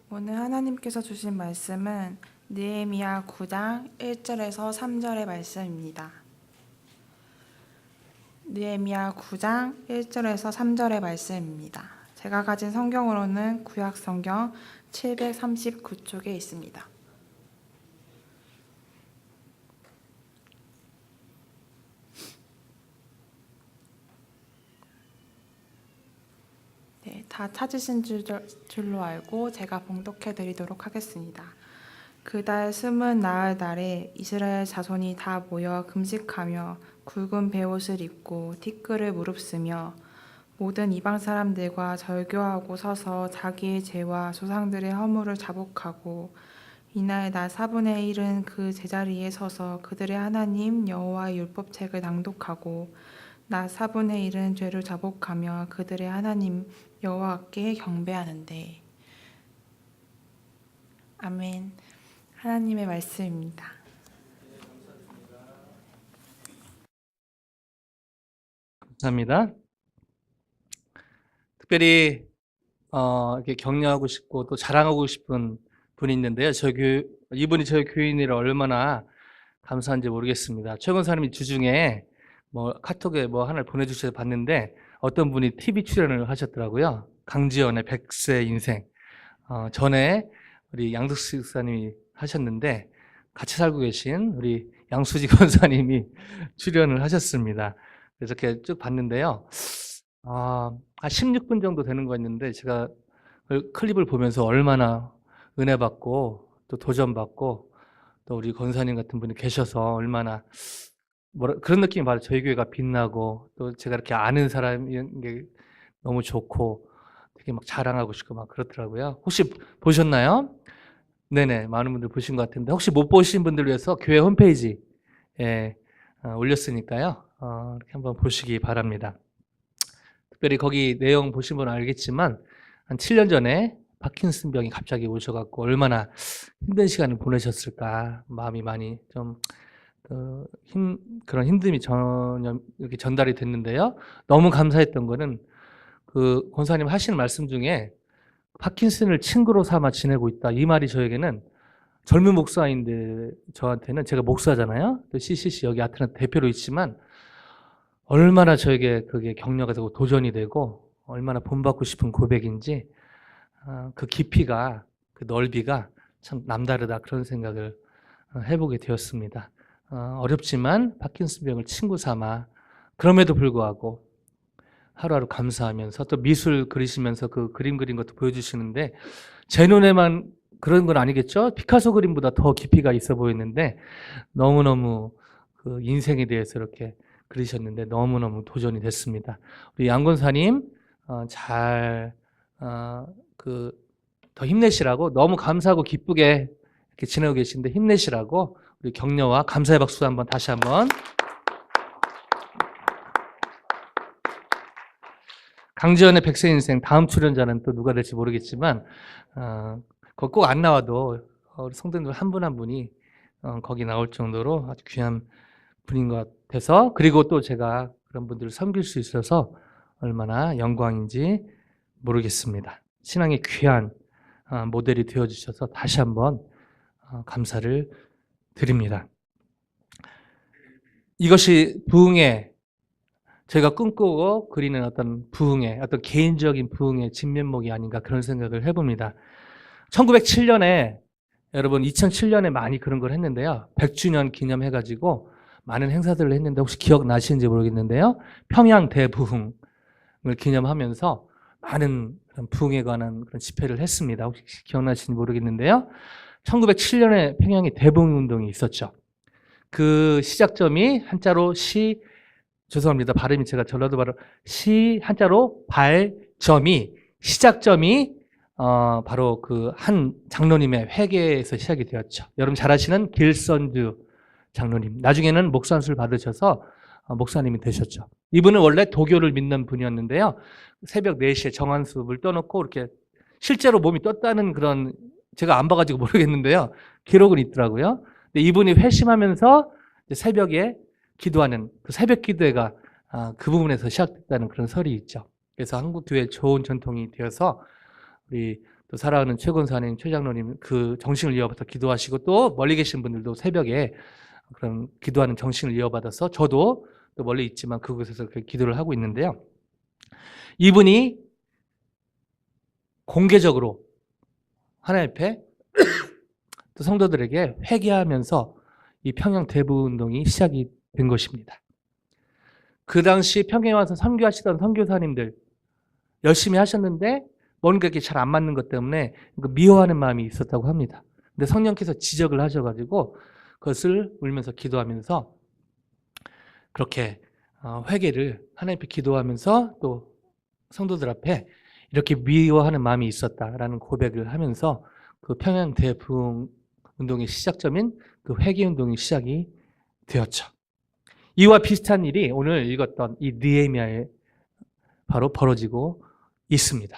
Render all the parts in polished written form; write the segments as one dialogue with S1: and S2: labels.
S1: 오늘 하나님께서 주신 말씀은 느헤미야 9장 1절에서 3절의 말씀입니다. 느헤미야 9장 1절에서 3절의 말씀입니다. 제가 가진 성경으로는 구약 성경 739쪽에 있습니다. 네, 다 찾으신 줄로 알고 제가 봉독해 드리도록 하겠습니다. 그달 20 날에 이스라엘 자손이 다 모여 금식하며 굵은 베옷을 입고 티끌을 무릅쓰며 모든 이방 사람들과 절교하고 서서 자기의 죄와 조상들의 허물을 자복하고 이날 나 4분의 1은 그 제자리에 서서 그들의 하나님 여호와의 율법책을 낭독하고 나 4분의 1은 죄를 자복하며 그들의 하나님 여호와께 경배하는데. 아멘. 하나님의 말씀입니다.
S2: 감사합니다. 특별히 이렇게 격려하고 싶고 또 자랑하고 싶은 분이 있는데요. 이분이 저희 교인이라 얼마나 감사한지 모르겠습니다. 최 권사님이 주중에 카톡에 하나를 보내주셔서 봤는데 어떤 분이 TV 출연을 하셨더라고요. 강지연의 100세 인생. 전에 우리 양득수 목사님이 하셨는데 같이 살고 계신 우리 양수지 권사님이 출연을 하셨습니다. 그래서 이렇게 쭉 봤는데요. 한 16분 정도 되는 거였는데 제가 그 클립을 보면서 얼마나 은혜 받고 또 도전 받고 또 우리 권사님 같은 분이 계셔서 얼마나 그런 느낌이 받아요. 저희 교회가 빛나고 또 제가 이렇게 아는 사람인 게 너무 좋고 되게 막 자랑하고 싶고 막 그렇더라고요. 혹시 보셨나요? 네네, 많은 분들 보신 것 같은데 혹시 못 보신 분들을 위해서 교회 홈페이지에 올렸으니까요. 이렇게 한번 보시기 바랍니다. 특별히 거기 내용 보신 분은 알겠지만 한 7년 전에 파킨슨 병이 갑자기 오셔갖고 얼마나 힘든 시간을 보내셨을까 마음이 많이 좀 그런 힘듦이 전혀 이렇게 전달이 됐는데요. 너무 감사했던 거는 그 권사님 하시는 말씀 중에 파킨슨을 친구로 삼아 지내고 있다. 이 말이 저에게는 젊은 목사인데 저한테는 제가 목사잖아요. 또 CCC 여기 아테나 대표로 있지만 얼마나 저에게 그게 격려가 되고 도전이 되고 얼마나 본받고 싶은 고백인지 그 깊이가 그 넓이가 참 남다르다 그런 생각을 해보게 되었습니다. 어렵지만 파킨슨병을 친구 삼아 그럼에도 불구하고 하루하루 감사하면서 또 미술 그리시면서 그 그림 그린 것도 보여주시는데 제 눈에만 그런 건 아니겠죠? 피카소 그림보다 더 깊이가 있어 보이는데 너무너무 그 인생에 대해서 이렇게 그리셨는데 너무너무 도전이 됐습니다. 우리 양 권사님 더 힘내시라고 너무 감사하고 기쁘게 이렇게 지내고 계신데 힘내시라고 우리 격려와 감사의 박수 한번 다시 한번. 강지연의 100세 인생 다음 출연자는 또 누가 될지 모르겠지만 꼭 안 나와도 우리 성도님들 한 분 한 분이 거기 나올 정도로 아주 귀한 분인 것 같아서 그리고 또 제가 그런 분들을 섬길 수 있어서 얼마나 영광인지 모르겠습니다. 신앙의 귀한 모델이 되어주셔서 다시 한번 감사를 드립니다. 이것이 부흥의 제가 꿈꾸고 그리는 어떤 부흥의 어떤 개인적인 부흥의 진면목이 아닌가 그런 생각을 해봅니다. 1907년에 여러분 2007년에 많이 그런 걸 했는데요. 100주년 기념해가지고 많은 행사들을 했는데 혹시 기억나시는지 모르겠는데요. 평양 대부흥을 기념하면서 많은 그런 부흥에 관한 그런 집회를 했습니다. 혹시 기억나시는지 모르겠는데요. 1907년에 평양에 대부흥운동이 있었죠. 그 시작점이 한자로 죄송합니다. 발음이 제가 전라도 발음 한자로 발점이 시작점이 바로 그 한 장로님의 회개에서 시작이 되었죠. 여러분 잘 아시는 길선주 장로님. 나중에는 목산술 받으셔서 목사님이 되셨죠. 이분은 원래 도교를 믿는 분이었는데요. 새벽 4시에 정한숲을 떠놓고 이렇게 실제로 몸이 떴다는 그런 제가 안 봐가지고 모르겠는데요. 기록은 있더라고요. 근데 이분이 회심하면서 새벽에 기도하는 그 새벽 기도회가 그 부분에서 시작됐다는 그런 설이 있죠. 그래서 한국 교회의 좋은 전통이 되어서 우리 또 사랑하는 최권사님, 최장로님 그 정신을 이어받아 기도하시고 또 멀리 계신 분들도 새벽에 그런 기도하는 정신을 이어받아서 저도 또 멀리 있지만 그곳에서 그 기도를 하고 있는데요. 이분이 공개적으로 하나님 앞에 또 성도들에게 회개하면서 이 평양 대부 운동이 시작이 된 것입니다. 그 당시 평양에 와서 선교하시던 선교사님들 열심히 하셨는데 뭔가 이렇게 잘 안 맞는 것 때문에 미워하는 마음이 있었다고 합니다. 근데 성령께서 지적을 하셔가지고 그것을 울면서 기도하면서 그렇게 회개를 하나님 앞에 기도하면서 또 성도들 앞에 이렇게 미워하는 마음이 있었다라는 고백을 하면서 그 평양 대부흥 운동의 시작점인 그 회개 운동이 시작이 되었죠. 이와 비슷한 일이 오늘 읽었던 이 느헤미야에 바로 벌어지고 있습니다.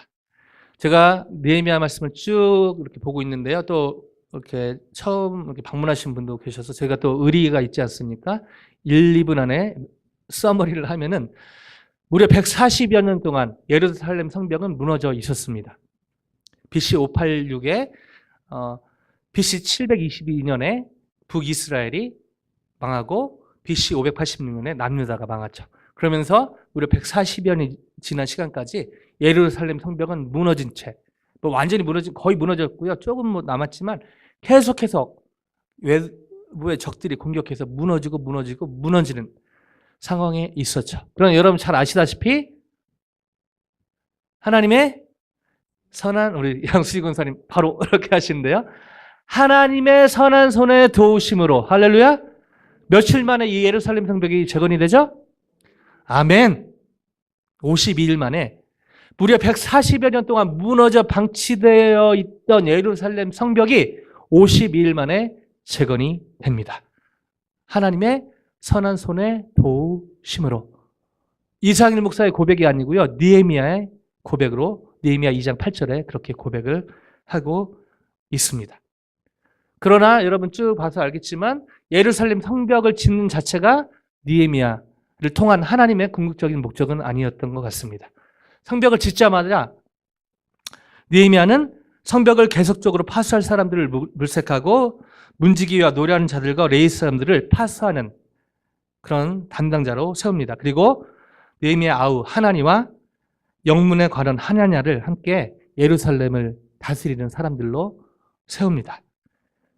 S2: 제가 느헤미야 말씀을 쭉 이렇게 보고 있는데요. 또 이렇게 처음 이렇게 방문하신 분도 계셔서 제가 또 의리가 있지 않습니까? 1, 2분 안에 서머리를 하면은 무려 140여 년 동안 예루살렘 성벽은 무너져 있었습니다. BC 586에 BC 722년에 북이스라엘이 망하고 BC 586년에 남유다가 망했죠. 그러면서 무려 140여 년이 지난 시간까지 예루살렘 성벽은 무너진 채, 완전히 거의 무너졌고요. 조금 남았지만 계속해서 외부의 적들이 공격해서 무너지는 상황에 있었죠. 그럼 여러분 잘 아시다시피 하나님의 선한, 우리 양수지 권사님 바로 이렇게 하시는데요. 하나님의 선한 손의 도우심으로, 할렐루야, 며칠 만에 이 예루살렘 성벽이 재건이 되죠? 아멘. 52일 만에 무려 140여 년 동안 무너져 방치되어 있던 예루살렘 성벽이 52일 만에 재건이 됩니다. 하나님의 선한 손의 도우심으로. 이상일 목사의 고백이 아니고요. 느헤미야의 고백으로 느헤미야 2장 8절에 그렇게 고백을 하고 있습니다. 그러나 여러분 쭉 봐서 알겠지만 예루살렘 성벽을 짓는 자체가 느헤미야를 통한 하나님의 궁극적인 목적은 아니었던 것 같습니다. 성벽을 짓자마자 느헤미야는 성벽을 계속적으로 파수할 사람들을 물색하고 문지기와 노래하는 자들과 레위 사람들을 파수하는 그런 담당자로 세웁니다. 그리고 느헤미야 아우 하나니와 영문에 관한 하냐냐를 함께 예루살렘을 다스리는 사람들로 세웁니다.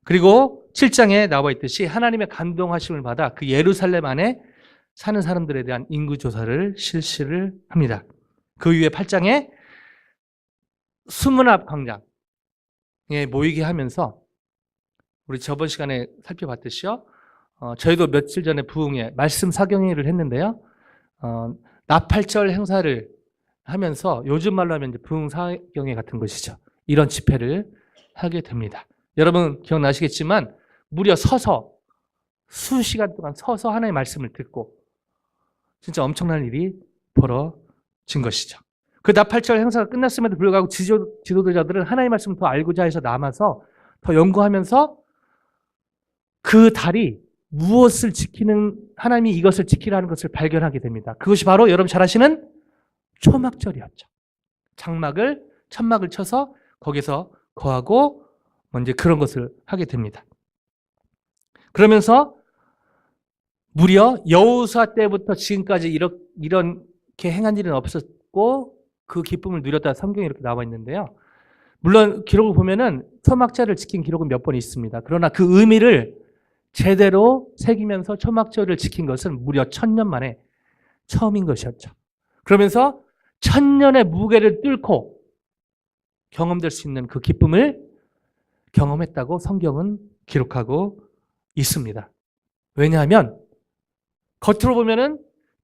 S2: 그리고 7장에 나와 있듯이 하나님의 감동하심을 받아 그 예루살렘 안에 사는 사람들에 대한 인구조사를 실시를 합니다. 그 이후에 8장에 수문앞 광장에 모이게 하면서 우리 저번 시간에 살펴봤듯이요. 저희도 며칠 전에 부흥회 말씀 사경회를 했는데요. 나팔절 행사를 하면서 요즘 말로 하면 이제 부흥 사경회 같은 것이죠. 이런 집회를 하게 됩니다. 여러분 기억나시겠지만 무려 서서 수시간 동안 서서 하나님의 말씀을 듣고 진짜 엄청난 일이 벌어진 것이죠. 그 나팔절 행사가 끝났음에도 불구하고 지도자들은 하나님의 말씀을 더 알고자 해서 남아서 더 연구하면서 그 달이 무엇을 지키는, 하나님이 이것을 지키라는 것을 발견하게 됩니다. 그것이 바로 여러분 잘 아시는 초막절이었죠. 천막을 쳐서 거기서 거하고 이제 그런 것을 하게 됩니다. 그러면서 무려 여호수아 때부터 지금까지 이렇게 행한 일은 없었고 그 기쁨을 누렸다 성경에 이렇게 나와 있는데요. 물론 기록을 보면은 초막절을 지킨 기록은 몇 번 있습니다. 그러나 그 의미를 제대로 새기면서 초막절을 지킨 것은 무려 1000년 만에 처음인 것이었죠. 그러면서 1000년의 무게를 뚫고 경험될 수 있는 그 기쁨을 경험했다고 성경은 기록하고 있습니다. 왜냐하면 겉으로 보면은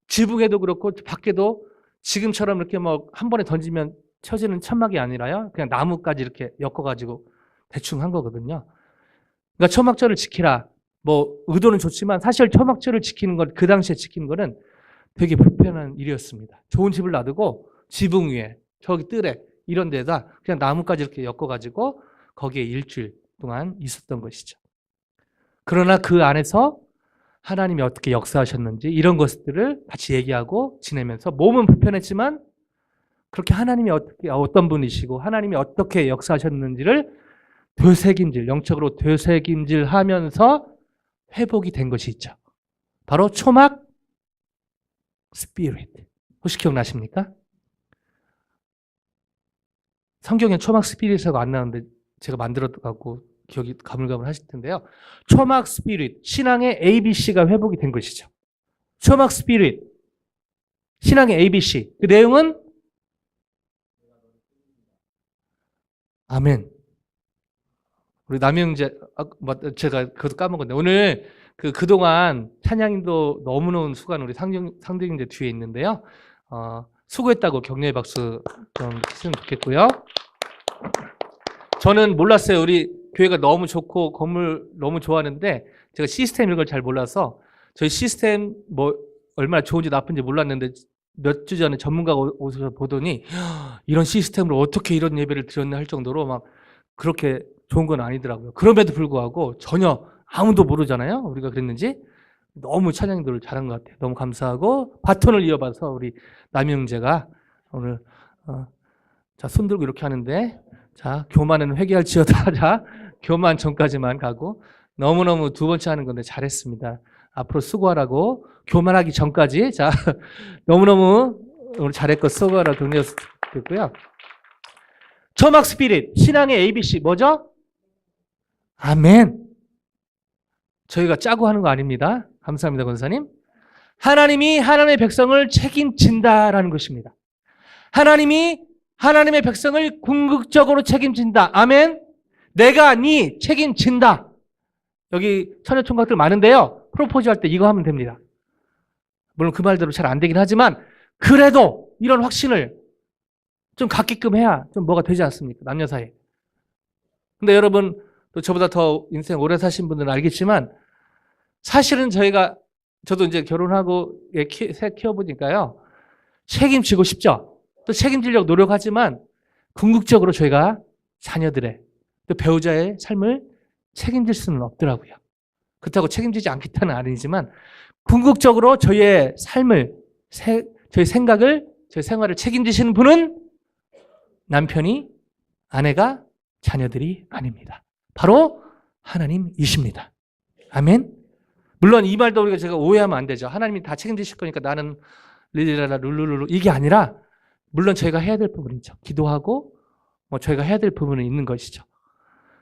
S2: 지붕에도 그렇고 밖에도 지금처럼 이렇게 한 번에 던지면 쳐지는 천막이 아니라요. 그냥 나무까지 이렇게 엮어가지고 대충 한 거거든요. 그러니까 초막절을 지키라. 의도는 좋지만 사실 초막절을 지키는 것, 그 당시에 지키는 거는 되게 불편한 일이었습니다. 좋은 집을 놔두고 지붕 위에 저기 뜰에 이런 데다 그냥 나무까지 이렇게 엮어가지고 거기에 일주일 동안 있었던 것이죠. 그러나 그 안에서 하나님이 어떻게 역사하셨는지 이런 것들을 같이 얘기하고 지내면서 몸은 불편했지만 그렇게 하나님이 어떤 분이시고 하나님이 어떻게 역사하셨는지를 되새김질, 영적으로 되새김질하면서 회복이 된 것이 있죠. 바로 초막 스피릿. 혹시 기억나십니까? 성경에 초막 스피릿이라고 안 나오는데 제가 만들어갖고 기억이 가물가물하실 텐데요. 초막 스피릿, 신앙의 ABC가 회복이 된 것이죠. 초막 스피릿, 신앙의 ABC. 그 내용은 아멘. 우리 남영재, 제가 그것도 까먹었네. 오늘 그동안 찬양인도 너무너무 수고한 우리 상정인재 뒤에 있는데요. 수고했다고 격려의 박수 좀 했으면 좋겠고요. 저는 몰랐어요. 우리 교회가 너무 좋고 건물 너무 좋아하는데 제가 시스템 이런 걸 잘 몰라서 저희 시스템 뭐 얼마나 좋은지 나쁜지 몰랐는데 몇 주 전에 전문가가 오셔서 보더니 이런 시스템으로 어떻게 이런 예배를 드렸나 할 정도로 막 그렇게 좋은 건 아니더라고요. 그럼에도 불구하고 전혀 아무도 모르잖아요. 우리가 그랬는지. 너무 찬양들을 잘한 것 같아요. 너무 감사하고 바톤을 이어봐서 우리 남영재가 오늘 자, 손 들고 이렇게 하는데 자, 교만은 회개할지어다. 자, 교만 전까지만 가고 너무너무 두 번째 하는 건데 잘했습니다. 앞으로 수고하라고 교만하기 전까지 자, 너무너무 오늘 잘했고 수고하라고 격려했고요. 초막 스피릿, 신앙의 ABC 뭐죠? 아멘. 저희가 짜고 하는 거 아닙니다. 감사합니다, 권사님. 하나님이 하나님의 백성을 책임진다라는 것입니다. 하나님이 하나님의 백성을 궁극적으로 책임진다. 아멘. 내가 네 책임진다. 여기 처녀총각들 많은데요. 프로포즈 할 때 이거 하면 됩니다. 물론 그 말대로 잘 안 되긴 하지만 그래도 이런 확신을 좀 갖게끔 해야 좀 뭐가 되지 않습니까? 남녀 사이에. 근데 여러분 또 저보다 더 인생 오래 사신 분들은 알겠지만 사실은 저도 이제 결혼하고 새 키워보니까요. 책임지고 싶죠. 또 책임지려고 노력하지만 궁극적으로 저희가 자녀들의 또 배우자의 삶을 책임질 수는 없더라고요. 그렇다고 책임지지 않겠다는 아니지만 궁극적으로 저희의 삶을, 저희 생각을, 저희 생활을 책임지시는 분은 남편이, 아내가, 자녀들이 아닙니다. 바로 하나님이십니다. 아멘. 물론 이 말도 우리가 제가 오해하면 안 되죠. 하나님이 다 책임지실 거니까 나는 릴리라라 룰루룰루 이게 아니라 물론 저희가 해야 될 부분이죠. 기도하고 뭐 저희가 해야 될 부분은 있는 것이죠.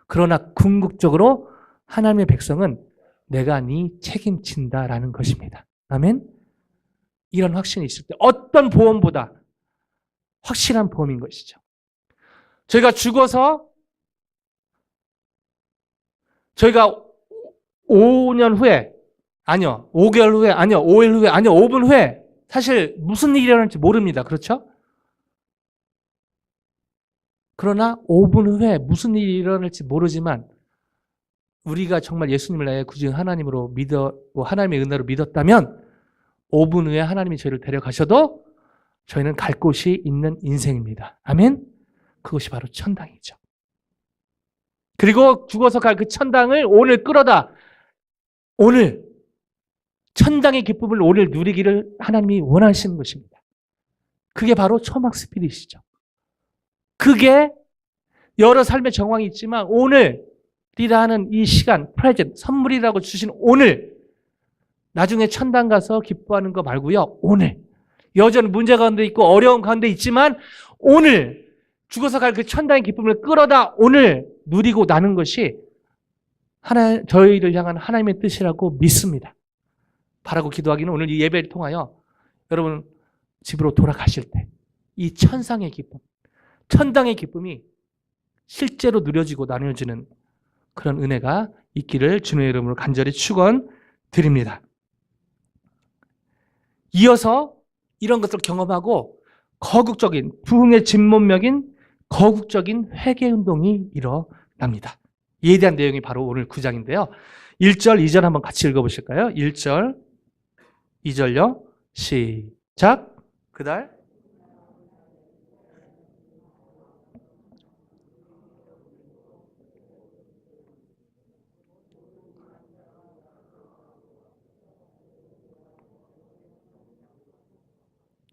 S2: 그러나 궁극적으로 하나님의 백성은 내가 네 책임진다라는 것입니다. 아멘. 이런 확신이 있을 때 어떤 보험보다 확실한 보험인 것이죠. 저희가 죽어서 저희가 5년 후에 아니요. 5개월 후에 아니요. 5일 후에 아니요. 5분 후에 사실 무슨 일이 일어날지 모릅니다. 그렇죠? 그러나 5분 후에 무슨 일이 일어날지 모르지만 우리가 정말 예수님을 나의 구주인 하나님으로 믿었고 하나님의 은혜로 믿었다면 5분 후에 하나님이 저희를 데려가셔도 저희는 갈 곳이 있는 인생입니다. 아멘? 그것이 바로 천당이죠. 그리고 죽어서 갈 그 천당을 오늘 끌어다 오늘 천당의 기쁨을 오늘 누리기를 하나님이 원하시는 것입니다. 그게 바로 초막 스피릿이죠. 그게 여러 삶의 정황이 있지만 오늘이라는 이 시간, 프레젠트, 선물이라고 주신 오늘 나중에 천당 가서 기뻐하는 거 말고요. 오늘 여전히 문제 가운데 있고 어려운 가운데 있지만 오늘 죽어서 갈 그 천당의 기쁨을 끌어다 오늘 누리고 나는 것이 저희를 향한 하나님의 뜻이라고 믿습니다. 바라고 기도하기는 오늘 이 예배를 통하여 여러분 집으로 돌아가실 때 이 천상의 기쁨, 천당의 기쁨이 실제로 누려지고 나눠지는 그런 은혜가 있기를 주님의 이름으로 간절히 축원드립니다. 이어서 이런 것들을 경험하고 거국적인 부흥의 진문맥인 거국적인 회개운동이 일어납니다. 이에 대한 내용이 바로 오늘 9장인데요. 1절, 2절 한번 같이 읽어보실까요? 1절, 2절요. 시작. 그달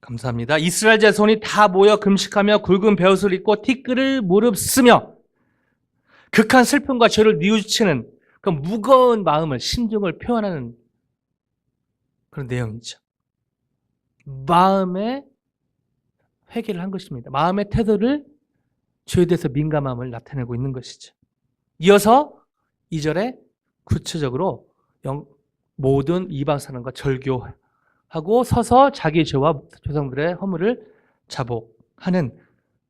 S2: 감사합니다. 이스라엘 자손이 다 모여 금식하며 굵은 베옷을 입고 티끌을 무릅쓰며 극한 슬픔과 죄를 뉘우치는 그 무거운 마음을, 심정을 표현하는 그런 내용이죠. 마음의 회개를 한 것입니다. 마음의 태도를 죄에 대해서 민감함을 나타내고 있는 것이죠. 이어서 2절에 구체적으로 모든 이방 사람과 절교하고 서서 자기 죄와 조상들의 허물을 자복하는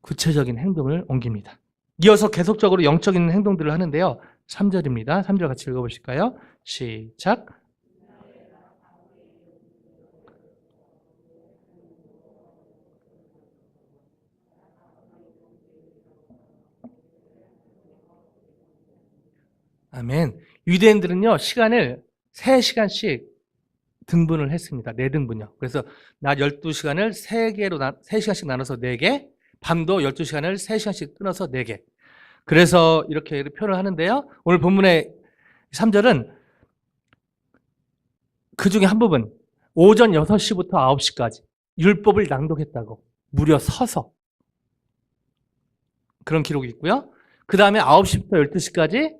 S2: 구체적인 행동을 옮깁니다. 이어서 계속적으로 영적인 행동들을 하는데요. 3절입니다. 3절 같이 읽어보실까요? 시작. 아멘. 유대인들은요, 시간을 3시간씩 등분을 했습니다. 4등분요. 그래서 낮 12시간을 3시간씩 나눠서 4개, 밤도 12시간을 3시간씩 끊어서 4개. 그래서 이렇게 표현을 하는데요. 오늘 본문의 3절은 그 중에 한 부분, 오전 6시부터 9시까지 율법을 낭독했다고 무려 서서 그런 기록이 있고요. 그 다음에 9시부터 12시까지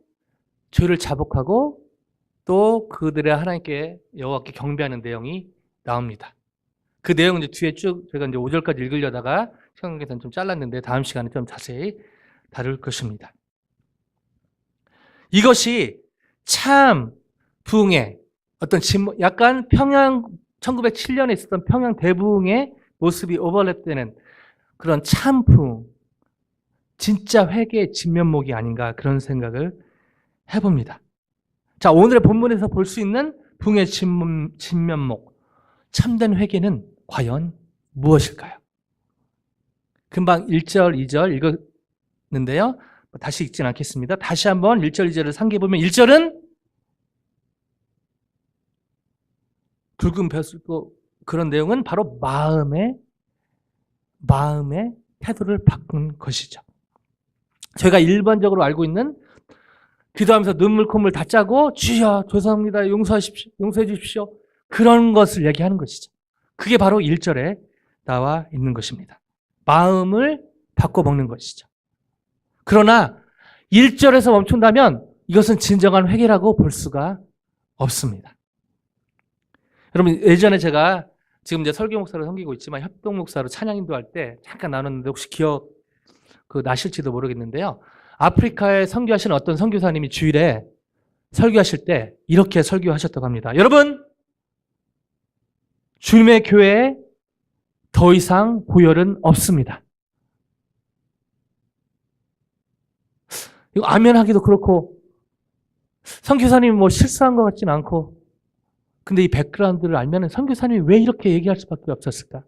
S2: 죄를 자복하고 또 그들의 하나님께 여호와께 경배하는 내용이 나옵니다. 그 내용은 이제 뒤에 쭉 제가 이제 5절까지 읽으려다가 시간 관계상 좀 잘랐는데 다음 시간에 좀 자세히 다룰 것입니다. 이것이 참 부흥의 어떤 약간 1907년에 있었던 평양 대부흥의 모습이 오버랩되는 그런 참 부흥, 진짜 회개의 진면목이 아닌가 그런 생각을 해봅니다. 자, 오늘의 본문에서 볼 수 있는 부흥의 진면목, 참된 회개는 과연 무엇일까요? 금방 1절, 2절 읽었는데요. 다시 읽진 않겠습니다. 다시 한번 1절, 2절을 상기해보면 1절은 굵은 벼슬고 그런 내용은 바로 마음의 태도를 바꾼 것이죠. 저희가 일반적으로 알고 있는 기도하면서 눈물 콧물 다 짜고 주여 죄송합니다 용서해 주십시오 그런 것을 얘기하는 것이죠. 그게 바로 1절에 나와 있는 것입니다. 마음을 바꿔먹는 것이죠. 그러나 1절에서 멈춘다면 이것은 진정한 회개라고 볼 수가 없습니다. 여러분 예전에 제가 지금 이제 설교 목사로 섬기고 있지만 협동 목사로 찬양 인도할 때 잠깐 나눴는데 혹시 기억 나실지도 모르겠는데요. 아프리카에 선교하시는 어떤 선교사님이 주일에 설교하실 때 이렇게 설교하셨다고 합니다. 여러분, 주님의 교회에 더 이상 고열은 없습니다. 이거 아멘하기도 그렇고 선교사님이 뭐 실수한 것 같지는 않고 근데 이 백그라운드를 알면 선교사님이 왜 이렇게 얘기할 수밖에 없었을까?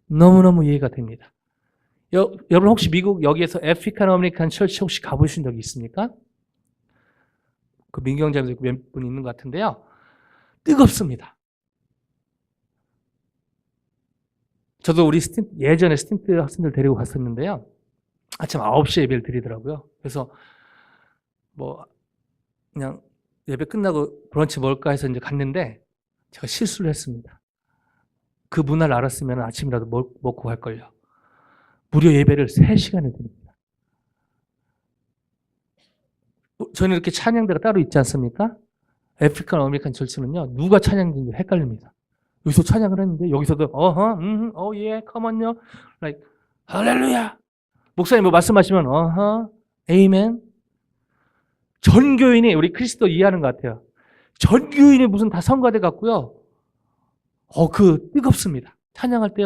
S2: 너무너무 이해가 됩니다. 여러분 혹시 미국 여기에서 아프리칸 아메리칸 철치 혹시 가보신 적이 있습니까? 그 민경자분들 몇 분 있는 것 같은데요. 뜨겁습니다. 저도 우리 예전에 스틴트 학생들 데리고 갔었는데요. 아침 9시에 예배를 드리더라고요. 그래서 뭐 그냥 예배 끝나고 브런치 먹을까 해서 이제 갔는데 제가 실수를 했습니다. 그 문화를 알았으면 아침이라도 먹고 갈걸요. 무료 예배를 3시간을 드립니다. 저는 이렇게 찬양대가 따로 있지 않습니까? 아프리칸 아메리칸 철치는요. 누가 찬양인지 헷갈립니다. 여기서 찬양을 했는데 여기서도 예, 컴온요. like 할렐루야. 목사님 뭐 말씀하시면 에이멘. 전 교인이 우리 그리스도 이해하는 것 같아요. 전 교인이 무슨 다 성가대 같고요. 뜨겁습니다. 찬양할 때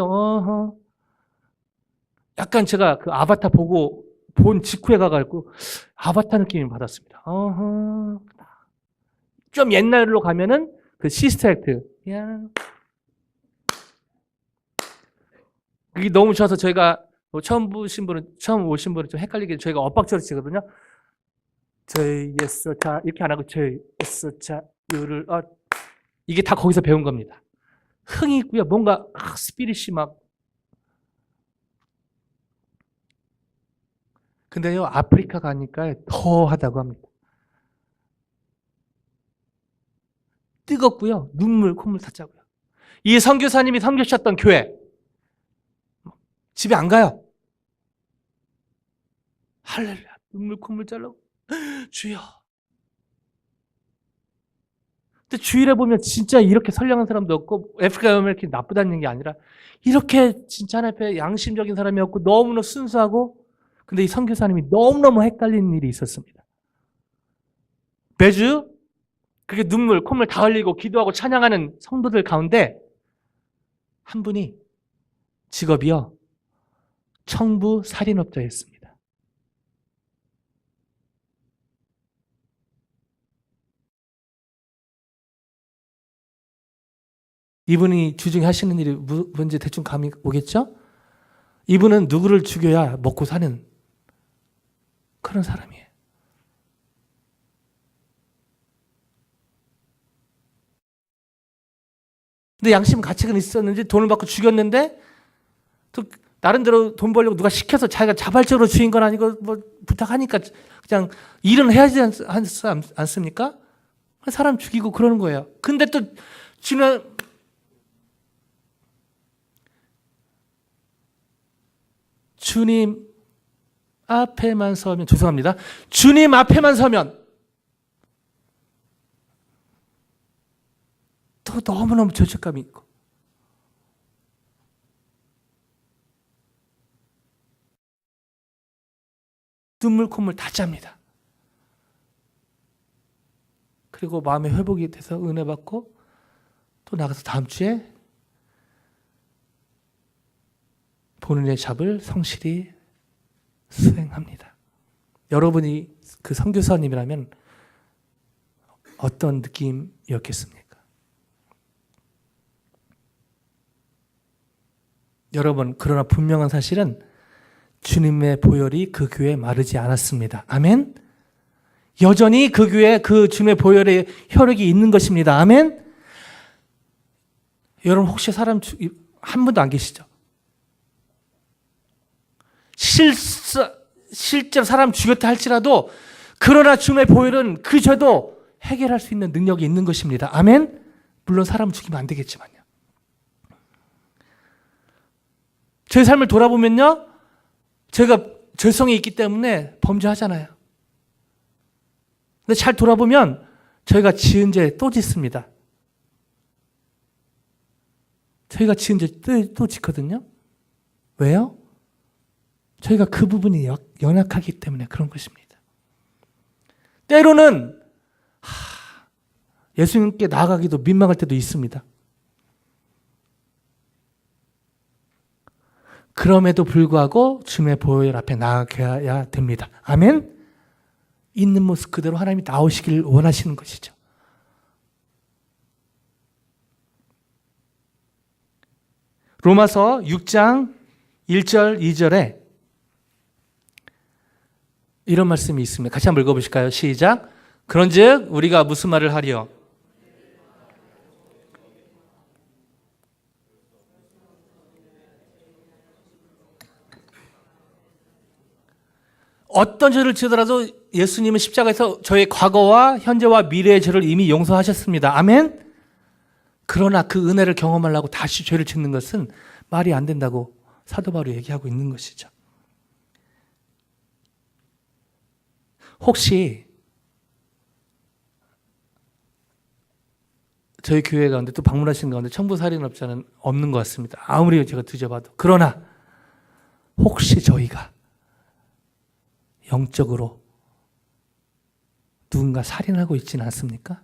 S2: 약간 제가 그 아바타 보고 본 직후에 가가지고 아바타 느낌을 받았습니다. 좀 옛날로 가면은 그 시스터 액트. 그게 너무 좋아서 저희가 처음 오신 분은 좀 헷갈리게 저희가 엇박자로 치거든요. 저희 예수차 이렇게 안 하고 저희 예수차 유를 이게 다 거기서 배운 겁니다. 흥이 있고요. 뭔가 스피릿이 막 근데요, 아프리카 가니까 더 하다고 합니다. 뜨겁고요. 눈물, 콧물 다 짜고요. 이 선교사님이 섬기셨던 교회, 집에 안 가요. 할렐루야. 눈물 콧물 잘라고 주여. 근데 주일에 보면 진짜 이렇게 선량한 사람도 없고 아프리카 아메리칸이 나쁘다는 게 아니라 이렇게 진짜 하나님 앞에 양심적인 사람이었고 너무나 순수하고 근데 이 선교사님이 너무너무 헷갈리는 일이 있었습니다. 매주 그렇게 눈물 콧물 다 흘리고 기도하고 찬양하는 성도들 가운데 한 분이 직업이요 청부 살인업자였습니다. 이분이 주중에 하시는 일이 뭔지 대충 감이 오겠죠? 이분은 누구를 죽여야 먹고 사는 그런 사람이에요. 근데 양심 가책은 있었는지 돈을 받고 죽였는데 또 나름대로 돈 벌려고 누가 시켜서 자기가 자발적으로 죽인 건 아니고 뭐 부탁하니까 그냥 일은 해야지 않습니까? 사람 죽이고 그러는 거예요. 근데 또 주님 앞에만 서면 죄송합니다. 주님 앞에만 서면 또 너무너무 죄책감이 있고 눈물 콧물 다 짭니다. 그리고 마음의 회복이 돼서 은혜 받고 또 나가서 다음 주에 본인의 잡을 성실히 수행합니다. 여러분이 그 선교사님이라면 어떤 느낌이었겠습니까? 여러분, 그러나 분명한 사실은 주님의 보혈이 그 교회에 마르지 않았습니다. 아멘? 여전히 그 교회에 그 주님의 보혈의 혈액이 있는 것입니다. 아멘? 여러분 혹시 사람 한 분도 안 계시죠? 실제로 사람 죽였다 할지라도 그러나 주님의 보혈은 그 죄도 해결할 수 있는 능력이 있는 것입니다. 아멘? 물론 사람 죽이면 안 되겠지만요. 제 삶을 돌아보면요. 제가 죄성이 있기 때문에 범죄하잖아요. 근데 잘 돌아보면 저희가 지은 죄 또 짓습니다. 저희가 지은 죄 또 짓거든요. 왜요? 저희가 그 부분이 연약하기 때문에 그런 것입니다. 때로는 예수님께 나아가기도 민망할 때도 있습니다. 그럼에도 불구하고 주님의 보혈 앞에 나아가야 됩니다. 아멘? 있는 모습 그대로 하나님이 나오시길 원하시는 것이죠. 로마서 6장 1절 2절에 이런 말씀이 있습니다. 같이 한번 읽어보실까요? 시작. 그런즉 우리가 무슨 말을 하리요? 어떤 죄를 지더라도 예수님은 십자가에서 저의 과거와 현재와 미래의 죄를 이미 용서하셨습니다. 아멘? 그러나 그 은혜를 경험하려고 다시 죄를 짓는 것은 말이 안 된다고 사도 바울이 얘기하고 있는 것이죠. 혹시 저희 교회 가운데 또 방문하신 가운데 청부살인업자는 없는 것 같습니다. 아무리 제가 뒤져봐도. 그러나 혹시 저희가 영적으로 누군가 살인하고 있지는 않습니까?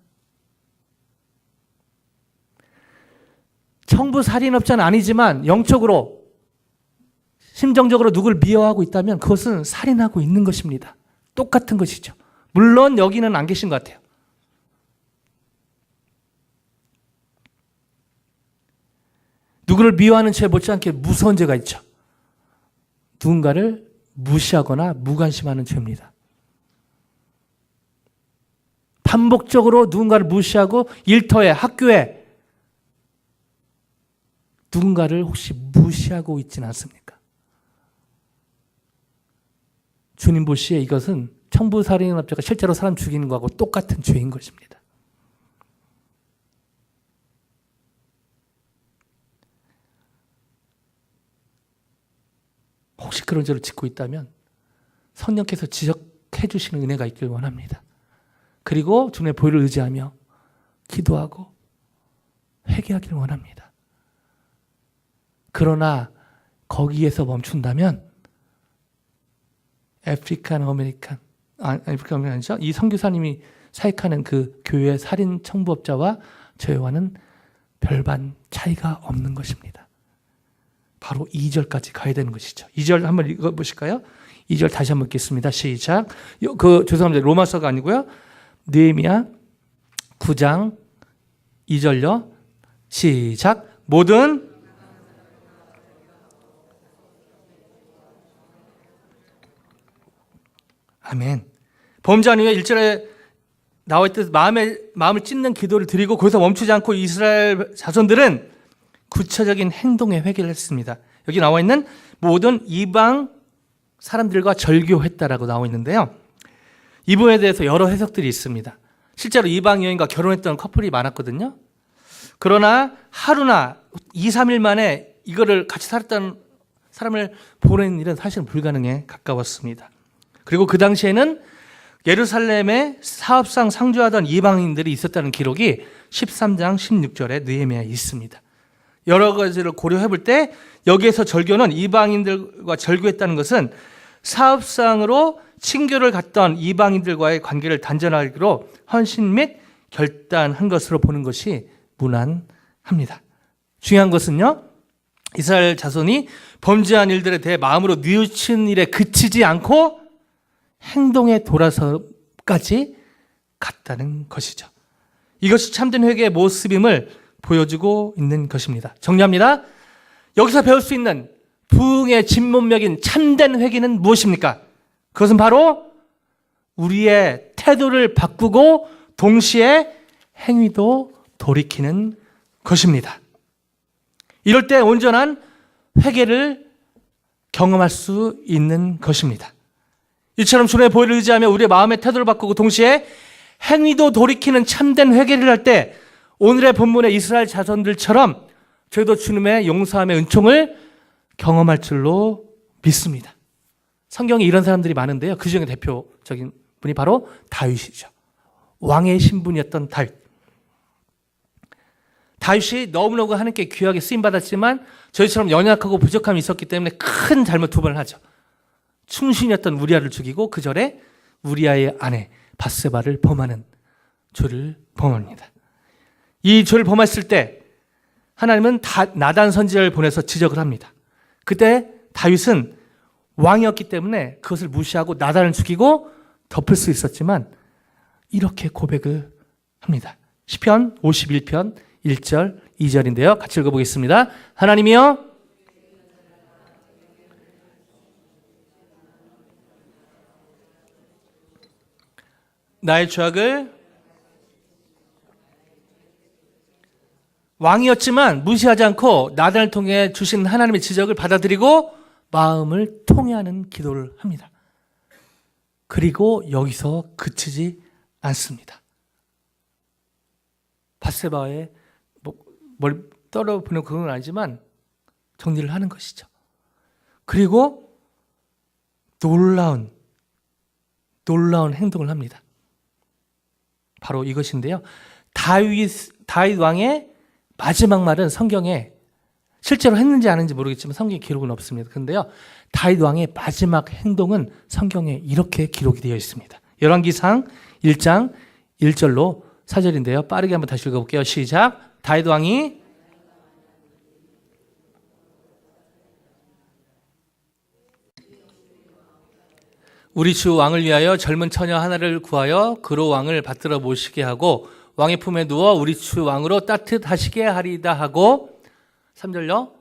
S2: 청부살인업자는 아니지만 영적으로 심정적으로 누굴 미워하고 있다면 그것은 살인하고 있는 것입니다. 똑같은 것이죠. 물론 여기는 안 계신 것 같아요. 누구를 미워하는 죄 못지않게 무서운 죄가 있죠. 누군가를 무시하거나 무관심하는 죄입니다. 반복적으로 누군가를 무시하고 일터에 학교에 누군가를 혹시 무시하고 있지는 않습니까? 주님 보시기에 이것은 청부살인업자가 실제로 사람 죽이는 것하고 똑같은 죄인 것입니다. 혹시 그런 죄를 짓고 있다면 성령께서 지적해 주시는 은혜가 있길 원합니다. 그리고 주님의 보혈을 의지하며 기도하고 회개하기를 원합니다. 그러나 거기에서 멈춘다면 아프리칸 아메리칸이죠. 이 선교사님이 사역하는 그 교회 살인 청부업자와 저희와는 별반 차이가 없는 것입니다. 바로 2절까지 가야 되는 것이죠. 2절 한번 읽어보실까요? 2절 다시 한번 읽겠습니다. 시작. 죄송합니다. 로마서가 아니고요. 느헤미야 9장 2절요. 시작. 모든 아멘. 범죄한 후에 1절에 나와 있듯 마음을 찢는 기도를 드리고 거기서 멈추지 않고 이스라엘 자손들은 구체적인 행동에 회개를 했습니다. 여기 나와 있는 모든 이방 사람들과 절교했다라고 나와 있는데요. 이 부분에 대해서 여러 해석들이 있습니다. 실제로 이방 여인과 결혼했던 커플이 많았거든요. 그러나 하루나 2, 3일 만에 이거를 같이 살았던 사람을 보내는 일은 사실은 불가능에 가까웠습니다. 그리고 그 당시에는 예루살렘에 사업상 상주하던 이방인들이 있었다는 기록이 13장 16절에 느헤미야에 있습니다. 여러 가지를 고려해 볼 때 여기에서 절교는 이방인들과 절교했다는 것은 사업상으로 친교를 갔던 이방인들과의 관계를 단절하기로 헌신 및 결단한 것으로 보는 것이 무난합니다. 중요한 것은요, 이스라엘 자손이 범죄한 일들에 대해 마음으로 뉘우친 일에 그치지 않고 행동에 돌아서까지 갔다는 것이죠. 이것이 참된 회개의 모습임을 보여주고 있는 것입니다. 정리합니다. 여기서 배울 수 있는 부흥의 진문맥인 참된 회개는 무엇입니까? 그것은 바로 우리의 태도를 바꾸고 동시에 행위도 돌이키는 것입니다. 이럴 때 온전한 회개를 경험할 수 있는 것입니다. 이처럼 주님의 보혈을 의지하며 우리의 마음의 태도를 바꾸고 동시에 행위도 돌이키는 참된 회개를 할 때 오늘의 본문의 이스라엘 자손들처럼 저희도 주님의 용서함의 은총을 경험할 줄로 믿습니다. 성경에 이런 사람들이 많은데요. 그 중에 대표적인 분이 바로 다윗이죠. 왕의 신분이었던 다윗. 다윗이 너무너무 하나님께 귀하게 쓰임받았지만 저희처럼 연약하고 부족함이 있었기 때문에 큰 잘못 두 번을 하죠. 충신이었던 우리아를 죽이고 그 절에 우리아의 아내 밧세바를 범하는 죄를 범합니다. 이 죄를 범했을 때 하나님은 나단 선지자를 보내서 지적을 합니다. 그때 다윗은 왕이었기 때문에 그것을 무시하고 나단을 죽이고 덮을 수 있었지만 이렇게 고백을 합니다. 시편 51편 1절 2절인데요. 같이 읽어보겠습니다. 하나님이여 나의 죄악을 왕이었지만 무시하지 않고 나단을 통해 주신 하나님의 지적을 받아들이고 마음을 통회하는 기도를 합니다. 그리고 여기서 그치지 않습니다. 밧세바의 뭘 떨어보는 그건 아니지만 정리를 하는 것이죠. 그리고 놀라운 행동을 합니다. 바로 이것인데요. 다윗 왕의 마지막 말은 성경에 실제로 했는지 안 했는지 모르겠지만 성경에 기록은 없습니다. 그런데요, 다윗 왕의 마지막 행동은 성경에 이렇게 기록이 되어 있습니다. 열왕기상 1장 1절로 4절인데요. 빠르게 한번 다시 읽어볼게요. 시작. 다윗 왕이 우리 주 왕을 위하여 젊은 처녀 하나를 구하여 그로 왕을 받들어 모시게 하고 왕의 품에 누워 우리 주 왕으로 따뜻하시게 하리다 하고 3절요.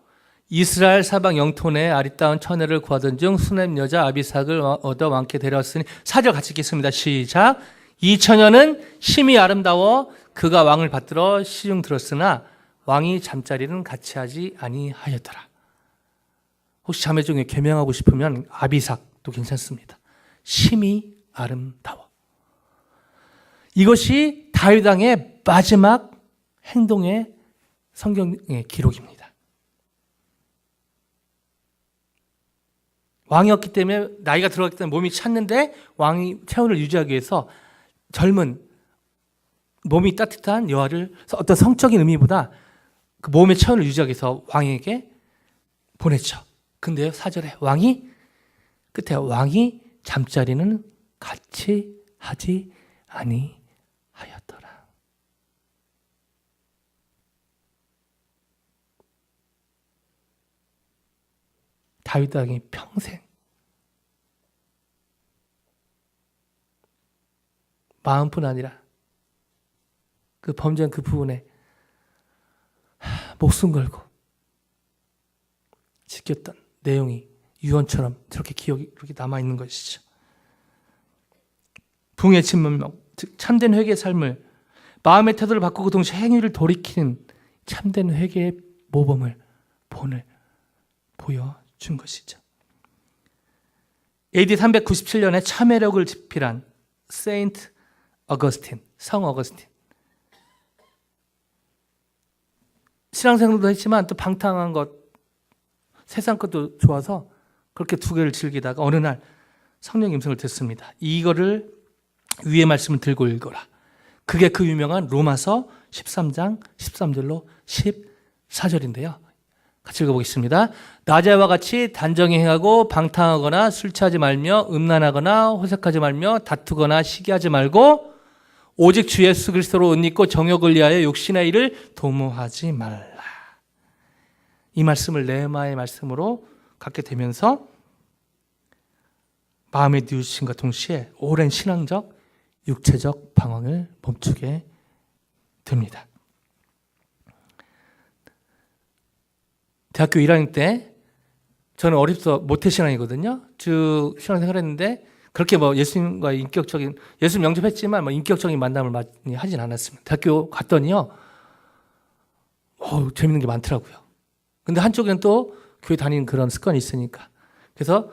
S2: 이스라엘 사방 영토 내 아리따운 처녀를 구하던 중 수넴 여자 아비삭을 얻어 왕께 데려왔으니 4절 같이 읽겠습니다. 시작. 이 처녀는 심히 아름다워 그가 왕을 받들어 시중 들었으나 왕이 잠자리는 같이 하지 아니하였더라. 혹시 자매 중에 계명하고 싶으면 아비삭도 괜찮습니다. 심히 아름다워. 이것이 다윗 왕의 마지막 행동의 성경의 기록입니다. 왕이었기 때문에 나이가 들어갔기 때문에 몸이 찼는데 왕이 체온을 유지하기 위해서 젊은 몸이 따뜻한 여아를 어떤 성적인 의미보다 그 몸의 체온을 유지하기 위해서 왕에게 보냈죠. 근데 4절에 끝에 왕이 잠자리는 같이 하지 아니하였더라. 다윗 왕이 평생 마음뿐 아니라 그 범죄한 그 부분에 목숨 걸고 지켰던 내용이 유언처럼 저렇게 기억이 이렇게 남아있는 것이죠. 붕의 침문명, 즉 참된 회개의 삶을 마음의 태도를 바꾸고 동시에 행위를 돌이키는 참된 회개의 모범을 본을 보여준 것이죠. AD 397년에 참회력을 집필한 세인트 어거스틴, 성 어거스틴. 신앙생활도 했지만 또 방탕한 것, 세상 것도 좋아서 그렇게 두 개를 즐기다가 어느 날 성령 임성을 듣습니다. 이거를 위의 말씀을 들고 읽어라. 그게 그 유명한 로마서 13장 13절로 14절인데요. 같이 읽어보겠습니다. 낮에와 같이 단정히 행하고 방탕하거나 술 취하지 말며 음란하거나 호색하지 말며 다투거나 시기하지 말고 오직 주 예수 그리스도로 옷 입고 정욕을 위하여 욕심의 일을 도모하지 말라. 이 말씀을 레마의 말씀으로 갖게 되면서 마음의 뉘우침과 동시에 오랜 신앙적, 육체적 방황을 멈추게 됩니다. 대학교 1학년 때 저는 어려서 모태신앙이거든요. 쭉 신앙생활 했는데 그렇게 뭐 예수님과 인격적인, 예수님 영접했지만 뭐 인격적인 만남을 많이 하진 않았습니다. 대학교 갔더니요, 재밌는 게 많더라고요. 근데 한쪽에는 또 교회 다니는 그런 습관이 있으니까. 그래서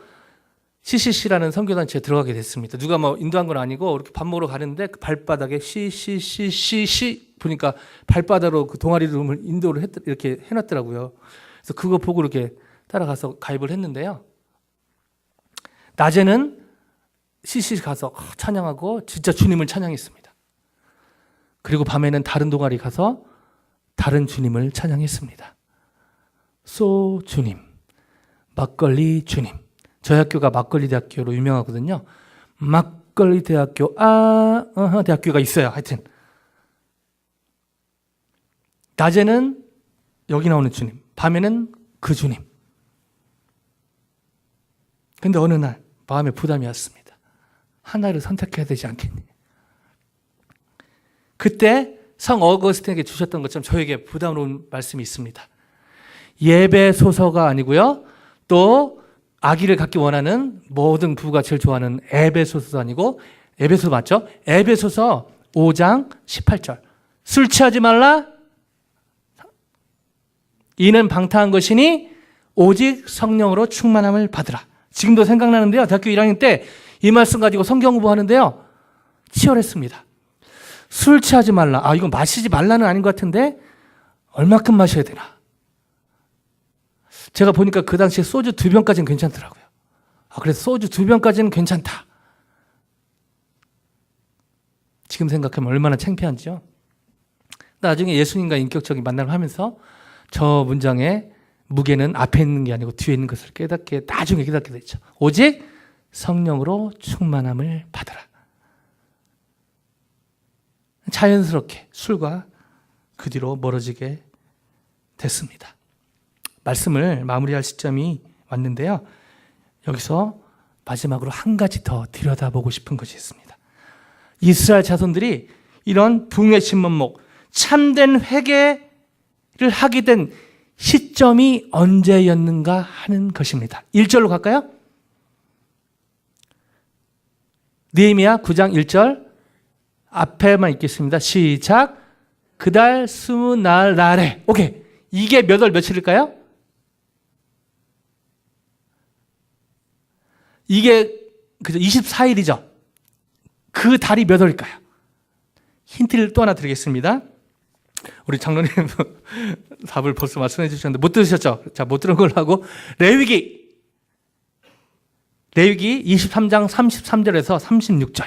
S2: CCC라는 선교단체에 들어가게 됐습니다. 누가 뭐 인도한 건 아니고 이렇게 밥 먹으러 가는데 그 발바닥에 CCCCC 보니까 발바닥으로 그 동아리 이름을 인도를 이렇게 해놨더라고요. 그래서 그거 보고 이렇게 따라가서 가입을 했는데요. 낮에는 CCC 가서 찬양하고 진짜 주님을 찬양했습니다. 그리고 밤에는 다른 동아리 가서 다른 주님을 찬양했습니다. 소 주님, 막걸리 주님. 저희 학교가 막걸리 대학교로 유명하거든요. 막걸리 대학교, 대학교가 있어요. 하여튼 낮에는 여기 나오는 주님, 밤에는 그 주님. 근데 어느 날 마음에 부담이 왔습니다. 하나를 선택해야 되지 않겠니? 그때 성 어거스틴에게 주셨던 것처럼 저에게 부담스러운 말씀이 있습니다. 예배 소서가 아니고요. 또 아기를 갖기 원하는 모든 부부가 제일 좋아하는 에베소서도 아니고, 에베소서 맞죠? 에베소서 5장 18절. 술 취하지 말라. 이는 방탕한 것이니 오직 성령으로 충만함을 받으라. 지금도 생각나는데요. 대학교 1학년 때 이 말씀 가지고 성경 공부하는데요. 치열했습니다. 술 취하지 말라. 이건 마시지 말라는 아닌 것 같은데 얼마큼 마셔야 되나? 제가 보니까 그 당시에 소주 2병까지는 괜찮더라고요. 그래서 소주 2병까지는 괜찮다. 지금 생각하면 얼마나 창피한지요. 나중에 예수님과 인격적인 만남을 하면서 저 문장의 무게는 앞에 있는 게 아니고 뒤에 있는 것을 나중에 깨닫게 됐죠. 오직 성령으로 충만함을 받으라. 자연스럽게 술과 그 뒤로 멀어지게 됐습니다. 말씀을 마무리할 시점이 왔는데요. 여기서 마지막으로 한 가지 더 들여다보고 싶은 것이 있습니다. 이스라엘 자손들이 이런 붕의 신문목, 참된 회개를 하게 된 시점이 언제였는가 하는 것입니다. 1절로 갈까요? 느헤미야 9장 1절 앞에만 읽겠습니다. 시작. 그달 20날에. 오케이. 이게 몇 월 며칠일까요? 이게 그죠? 24일이죠. 그 달이 몇 월일까요? 힌트를 또 하나 드리겠습니다. 우리 장로님 답을 벌써 말씀해 주셨는데 못 들으셨죠? 자, 못 들은 걸로 하고 레위기 레위기 23장 33절에서 36절.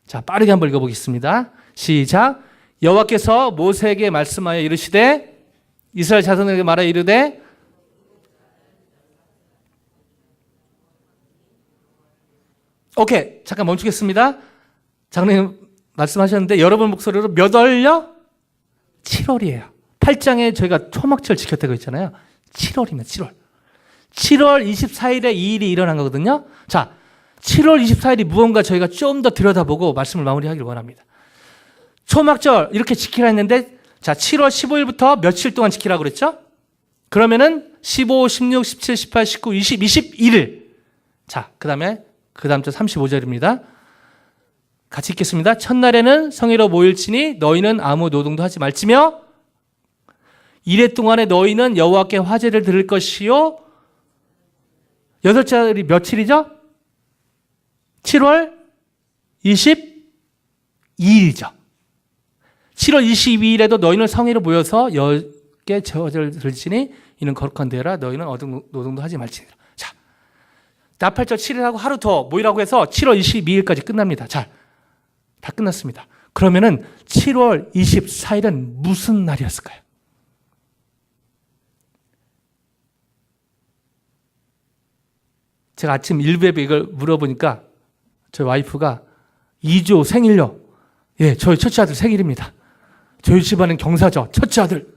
S2: 자, 빠르게 한번 읽어보겠습니다. 시작. 여호와께서 모세에게 말씀하여 이르시되 이스라엘 자손에게 말하여 이르되 오케이. 잠깐 멈추겠습니다. 장로님 말씀하셨는데 여러분 목소리로 몇 월요? 7월이에요. 8장에 저희가 초막절 지켰다고 했잖아요. 7월이면 7월. 7월 24일에 이 일이 일어난 거거든요. 자, 7월 24일이 무언가 저희가 좀 더 들여다보고 말씀을 마무리하길 원합니다. 초막절 이렇게 지키라 했는데 자, 7월 15일부터 며칠 동안 지키라고 그랬죠? 그러면은 15, 16, 17, 18, 19, 20, 21일. 자, 그 다음 주 35절입니다. 같이 읽겠습니다. 첫날에는 성회로 모일지니 너희는 아무 노동도 하지 말지며 이래 동안에 너희는 여호와께 화제를 드릴 것이요. 여섯째 날이 며칠이죠? 7월 22일이죠. 7월 22일에도 너희는 성회로 모여서 여호와께 제화제를 드릴지니 이는 거룩한 데라 너희는 어떤 노동도 하지 말지니라. 자, 나팔절 7일하고 하루 더 모이라고 해서 7월 22일까지 끝납니다. 자, 다 끝났습니다. 그러면은 7월 24일은 무슨 날이었을까요? 제가 아침 1부에 이걸 물어보니까 저희 와이프가 2조 생일요. 예, 저희 첫째 아들 생일입니다. 저희 집안은 경사죠. 첫째 아들.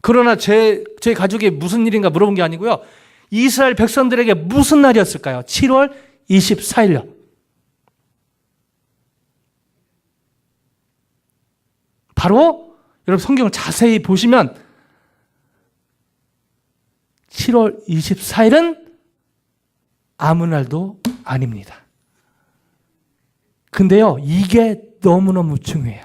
S2: 그러나 저희 가족이 무슨 일인가 물어본 게 아니고요. 이스라엘 백성들에게 무슨 날이었을까요? 7월 24일요. 바로 여러분 성경을 자세히 보시면 7월 24일은 아무 날도 아닙니다. 근데요, 이게 너무너무 중요해요.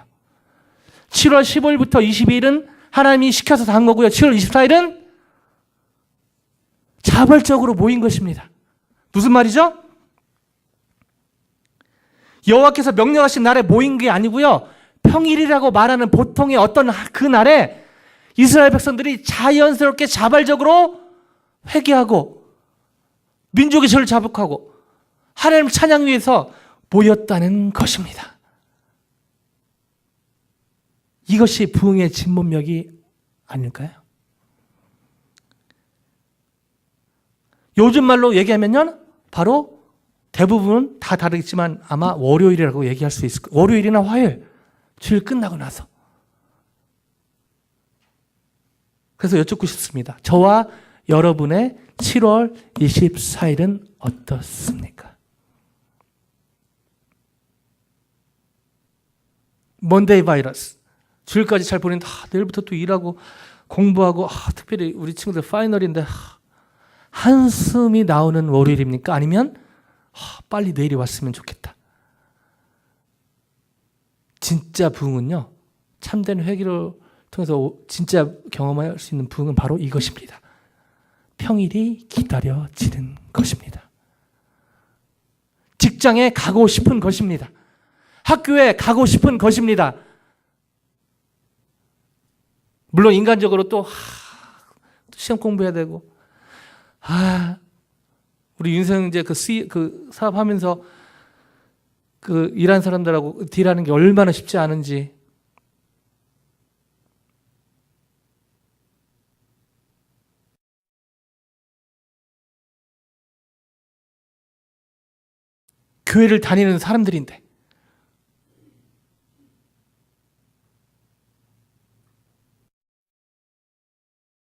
S2: 7월 15일부터 22일은 하나님이 시켜서 다 한 거고요. 7월 24일은 자발적으로 모인 것입니다. 무슨 말이죠? 여호와께서 명령하신 날에 모인 게 아니고요. 평일이라고 말하는 보통의 어떤 그 날에 이스라엘 백성들이 자연스럽게 자발적으로 회개하고 민족의 죄를 자복하고 하나님 찬양 위해서 모였다는 것입니다. 이것이 부흥의 진문맥이 아닐까요? 요즘 말로 얘기하면요, 바로 대부분은 다 다르겠지만 아마 월요일이라고 얘기할 수 있을 거예요. 월요일이나 화요일, 주일 끝나고 나서. 그래서 여쭙고 싶습니다. 저와 여러분의 7월 24일은 어떻습니까? 먼데이 바이러스. 주일까지 잘 보냈는데 내일부터 또 일하고 공부하고 특별히 우리 친구들 파이널인데 한숨이 나오는 월요일입니까? 아니면 빨리 내일이 왔으면 좋겠다. 진짜 부흥은요, 참된 회개를 통해서 진짜 경험할 수 있는 부흥은 바로 이것입니다. 평일이 기다려지는 것입니다. 직장에 가고 싶은 것입니다. 학교에 가고 싶은 것입니다. 물론 인간적으로 또 시험 공부해야 되고, 우리 윤성 이제 그 사업하면서 그 일하는 사람들하고 딜하는 게 얼마나 쉽지 않은지. 교회를 다니는 사람들인데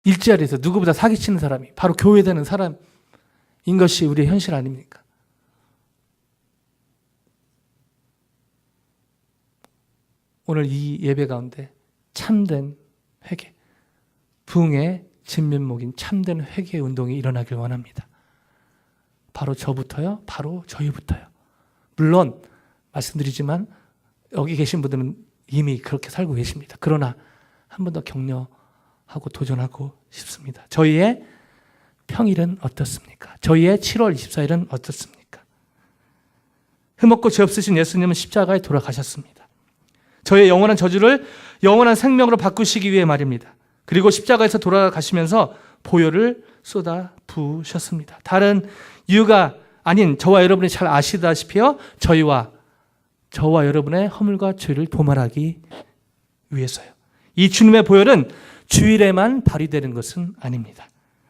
S2: 일자리에서 누구보다 사기치는 사람이 바로 교회 되는 사람인 것이 우리의 현실 아닙니까? 오늘 이 예배 가운데 참된 회개, 부흥의 진면목인 참된 회개 운동이 일어나길 원합니다. 바로 저부터요, 바로 저희부터요. 물론 말씀드리지만 여기 계신 분들은 이미 그렇게 살고 계십니다. 그러나 한 번 더 격려하고 도전하고 싶습니다. 저희의 평일은 어떻습니까? 저희의 7월 24일은 어떻습니까? 흠없고 죄 없으신 예수님은 십자가에 돌아가셨습니다. 저의 영원한 저주를 영원한 생명으로 바꾸시기 위해 말입니다. 그리고 십자가에서 돌아가시면서 보혈을 쏟아 부으셨습니다. 다른 이유가 아닌 저와 여러분이 잘 아시다시피요. 저와 여러분의 허물과 죄를 도말하기 위해서요. 이 주님의 보혈은 주일에만 발휘되는 것은 아닙니다.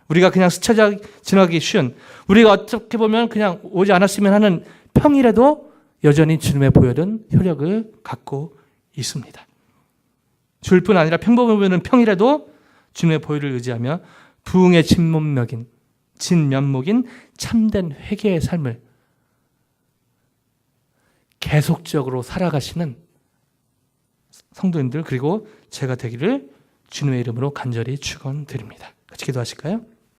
S2: 우리가 그냥 스쳐 지나가기 쉬운, 우리가 어떻게 보면 그냥 오지 않았으면 하는 평일에도 여전히 주님의 보혈은 효력을 갖고 있습니다. 주일 뿐 아니라 평범하면 평일에도 주님의 보혈을 의지하며 부흥의 진면목인 참된 회개의 삶을 계속적으로 살아가시는 성도님들 그리고 제가 되기를 주님의 이름으로 간절히 축원드립니다. 같이 기도하실까요?